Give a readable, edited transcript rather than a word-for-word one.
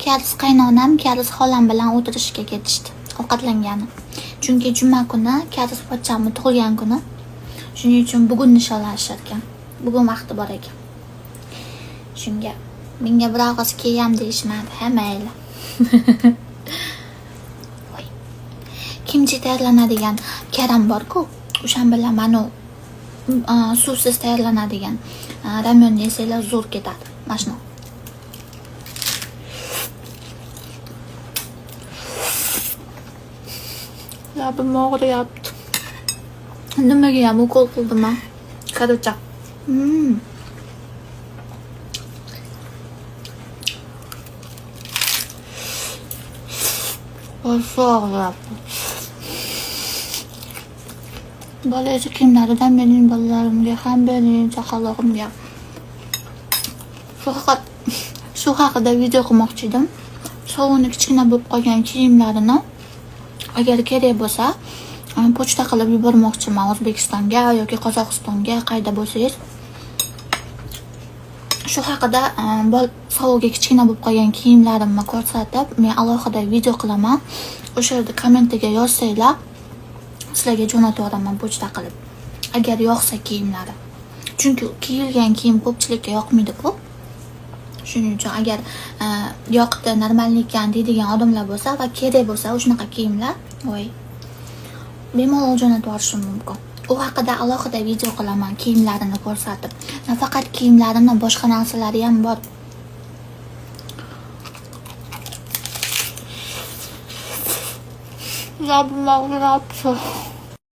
Karis qaynonam Karis xolam bilan o'tirishga ketishdi. Ovqatlangani. Chunki juma kuni Karis pochchamni tug'ilgan kuni. Shuning uchun bugun nishonlanishar ekan. Bugun vaqti bor ekan. Shunga menga bir og'iz kiyam deyishmadi, ha mayli. Kimchi tayyorlanadigan karam bor-ku, o'shan bilan mana suvsiz tayyorlanadigan ramyon yesanglar zo'r ketadi. Mana shuni. Labim og'riyapti. Nimaga ham ukol qildim ha? Qaracha. Og'riyapti. Bolacha kiyimlaridan mening bolalarimga ham mening chaqalog'imga. Shu haqida video qilmoqchi edim. Sovuni kichkina bo'lib qolgan kiyimlarini agar kerak bo'lsa, pochta qilib yubormoqchiman O'zbekistonga yoki Qozog'istonga, qayda bo'lsangiz. Shu haqida sovuga kichkina bo'lib qolgan kiyimlarimni ko'rsatib, men alohida video qilaman. O'sha yerda kommentga yozsanglar, sizlarga jo'natib yuboraman pochta qilib. Agar yoqsa kiyimlari. Chunki kiyilgan kiyim ko'pchilikka yoqmaydi-ku. Shuning uchun agar yoqdi, normalniy ekan deydigan odamlar bo'lsa va kerak bo'lsa o'shunaqa kiyimlar, bemalol jo'natib yuborishim mumkin. U haqida alohida video qilaman kiyimlarini ko'rsatib. Nafaqat kiyimlarini, boshqa narsalari ham bor. Labim og'riyapti.